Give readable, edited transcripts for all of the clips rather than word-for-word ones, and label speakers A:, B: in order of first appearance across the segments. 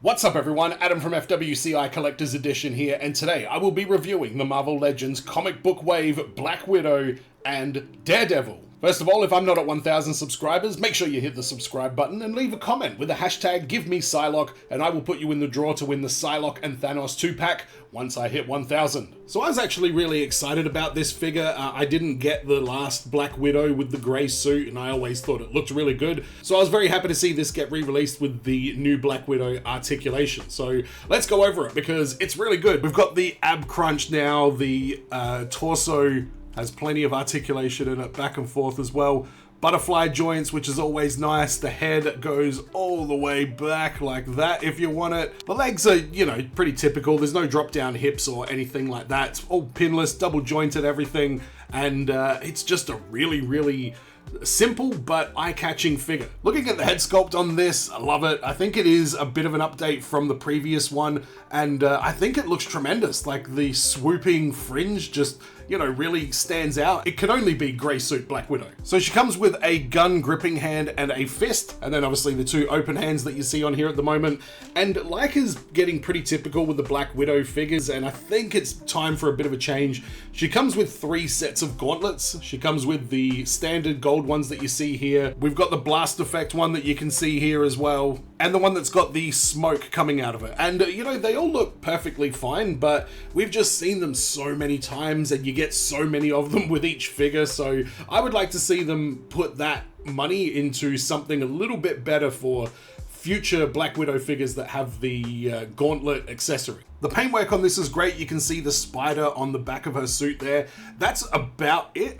A: What's up everyone, Adam from FWCI Collector's Edition here, and today I will be reviewing the Marvel Legends comic book wave Black Widow and Daredevil. First of all, if I'm not at 1,000 subscribers, make sure you hit the subscribe button and leave a comment with the hashtag #GiveMePsyLocke, and I will put you in the draw to win the Psylocke and Thanos 2-pack once I hit 1,000. So I was actually really excited about this figure. I didn't get the last Black Widow with the grey suit, and I always thought it looked really good. So I was very happy to see this get re-released with the new Black Widow articulation. So let's go over it because it's really good. We've got the ab crunch now, the torso has plenty of articulation in it, back and forth as well. Butterfly joints, which is always nice. The head goes all the way back like that if you want it. The legs are, pretty typical. There's no drop down hips or anything like that. It's all pinless, double jointed everything. And it's just a really simple but eye-catching figure. Looking at the head sculpt on this, I love it. I think it is a bit of an update from the previous one, and I think it looks tremendous. Like the swooping fringe just, really stands out. It can only be grey suit Black Widow. So she comes with a gun gripping hand and a fist, and then obviously the two open hands that you see on here at the moment. And like is getting pretty typical with the Black Widow figures, and I think it's time for a bit of a change. She comes with 3 sets of gauntlets. She comes with the standard gold ones that you see here. We've got the blast effect one that you can see here as well, and the one that's got the smoke coming out of it. And they all look perfectly fine, but we've just seen them so many times, and you get so many of them with each figure. So I would like to see them put that money into something a little bit better for future Black Widow figures that have the gauntlet accessory. The paintwork on this is great. You can see the spider on the back of her suit there. That's about it.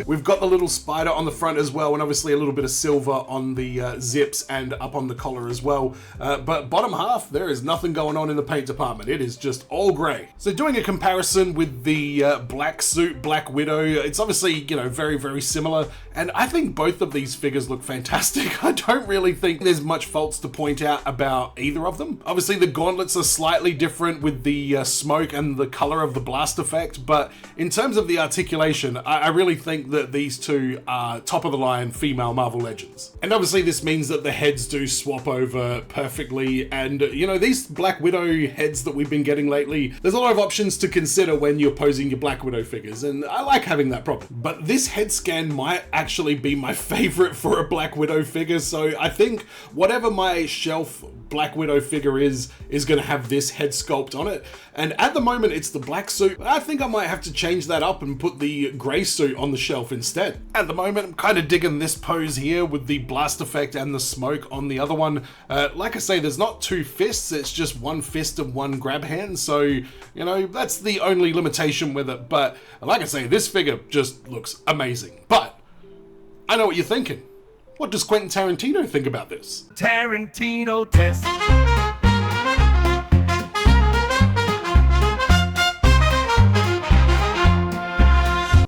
A: We've got the little spider on the front as well, and obviously a little bit of silver on the zips and up on the collar as well. But bottom half, there is nothing going on in the paint department. It is just all grey. So doing a comparison with the black suit Black Widow, it's obviously, very similar. And I think both of these figures look fantastic. I don't really think there's much faults to point out about either of them. Obviously the gauntlets are slightly different with the smoke and the color of the blast effect, but in terms of the articulation, I really think that these two are top of the line female Marvel Legends. And obviously this means that the heads do swap over perfectly, and these Black Widow heads that we've been getting lately, there's a lot of options to consider when you're posing your Black Widow figures, and I like having that problem. But this head scan might actually be my favorite for a Black Widow figure, so I think whatever my shelf Black Widow figure is going to have this head sculpt on it. And at the moment it's the black suit. I think I might have to change that up and put the grey suit on the shelf instead. At the moment I'm kind of digging this pose here with the blast effect and the smoke on the other one. Like I say, there's not 2 fists, it's just 1 fist and 1 grab hand, so that's the only limitation with it. But like I say, this figure just looks amazing. But I know what you're thinking. What does Quentin Tarantino think about this?
B: Tarantino test.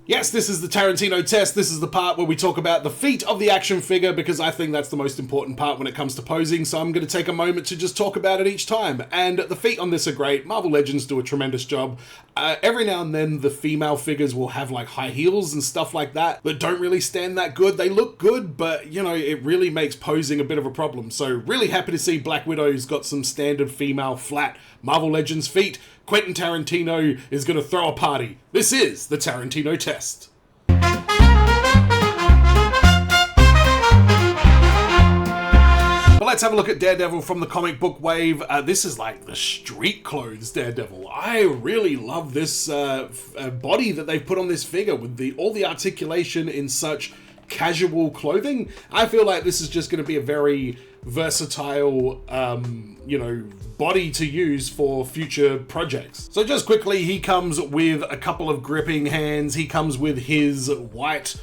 A: Yes, this is the Tarantino test. This is the part where we talk about the feet of the action figure, because I think that's the most important part when it comes to posing, so I'm going to take a moment to just talk about it each time. And the feet on this are great. Marvel Legends do a tremendous job. Every now and then the female figures will have like high heels and stuff like that don't really stand that good. They look good, but it really makes posing a bit of a problem. So really happy to see Black Widow's got some standard female flat Marvel Legends feet. Quentin Tarantino is going to throw a party. This is the Tarantino test. But let's have a look at Daredevil from the comic book wave. This is like the street clothes Daredevil. I really love this body that they've put on this figure with all the articulation in such casual clothing. I feel like this is just going to be a very versatile, body to use for future projects. So just quickly, he comes with a couple of gripping hands. He comes with his white,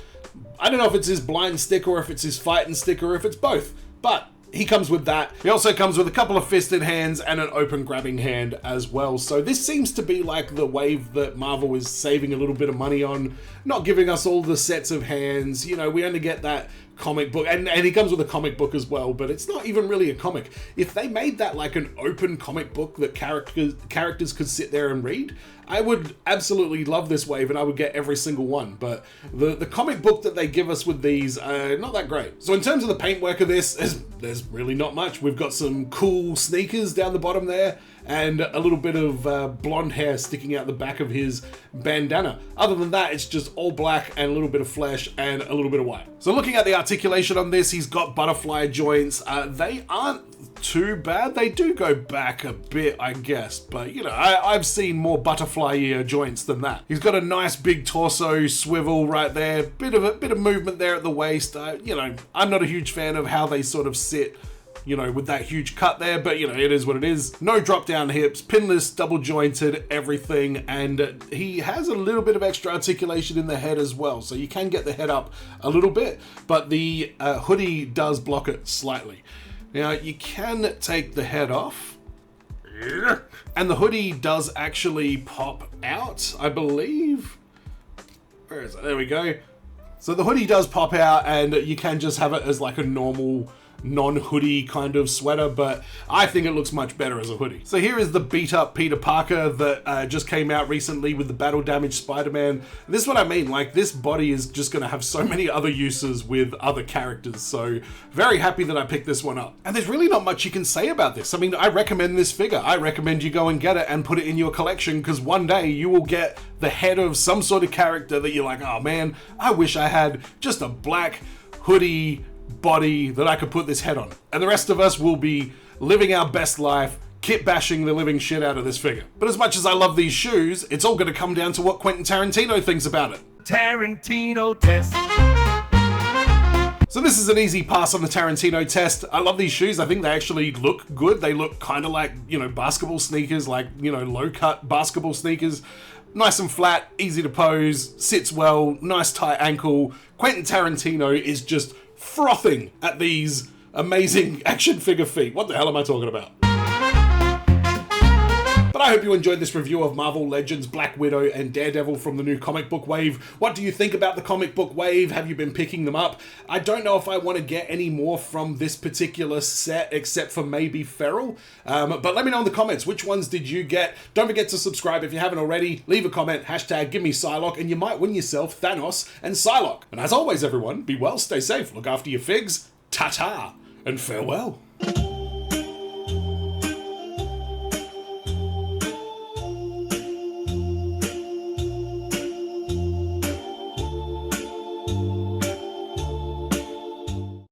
A: I don't know if it's his blind stick or if it's his fighting stick or if it's both, but he comes with that. He also comes with a couple of fisted hands and an open grabbing hand as well. So this seems to be like the wave that Marvel is saving a little bit of money on, not giving us all the sets of hands. We only get that comic book, and he comes with a comic book as well, but it's not even really a comic. If they made that like an open comic book that characters could sit there and read, I would absolutely love this wave and I would get every single one. But the comic book that they give us with these, not that great. So in terms of the paintwork of this, there's really not much. We've got some cool sneakers down the bottom there, and a little bit of blonde hair sticking out the back of his bandana. Other than that, it's just all black and a little bit of flesh and a little bit of white. So looking at the articulation on this, he's got butterfly joints. They aren't too bad. They do go back a bit, I guess, but you know, I've seen more butterfly joints than that. He's got a nice big torso swivel right there, bit of movement there at the waist. You know, I'm not a huge fan of how they sort of sit, you know, with that huge cut there, but you know, it is what it is. No drop down hips, pinless, double jointed, everything, and he has a little bit of extra articulation in the head as well, so you can get the head up a little bit, but the hoodie does block it slightly. Now, you can take the head off, and the hoodie does actually pop out, I believe. Where is it? There we go. So the hoodie does pop out, and you can just have it as like a normal non-hoodie kind of sweater, but I think it looks much better as a hoodie. So here is the beat up Peter Parker that just came out recently with the battle damaged Spider-Man. This is what I mean, like this body is just gonna have so many other uses with other characters, so very happy that I picked this one up. And there's really not much you can say about this. I mean, I recommend this figure. I recommend you go and get it and put it in your collection, because one day you will get the head of some sort of character that you're like, oh man, I wish I had just a black hoodie body that I could put this head on. And the rest of us will be living our best life, kit bashing the living shit out of this figure. But as much as I love these shoes, it's all going to come down to what Quentin Tarantino thinks about it.
B: Tarantino test.
A: So this is an easy pass on the Tarantino test. I love these shoes. I think they actually look good. They look kind of like, you know, basketball sneakers, like, you know, low cut basketball sneakers. Nice and flat, easy to pose, sits well, nice tight ankle. Quentin Tarantino is just frothing at these amazing action figure feet. What the hell am I talking about? But I hope you enjoyed this review of Marvel Legends, Black Widow, and Daredevil from the new comic book wave. What do you think about the comic book wave? Have you been picking them up? I don't know if I want to get any more from this particular set, except for maybe Feral. But let me know in the comments, which ones did you get? Don't forget to subscribe if you haven't already. Leave a comment, hashtag give me Psylocke, and you might win yourself Thanos and Psylocke. And as always, everyone, be well, stay safe, look after your figs, ta-ta, and farewell.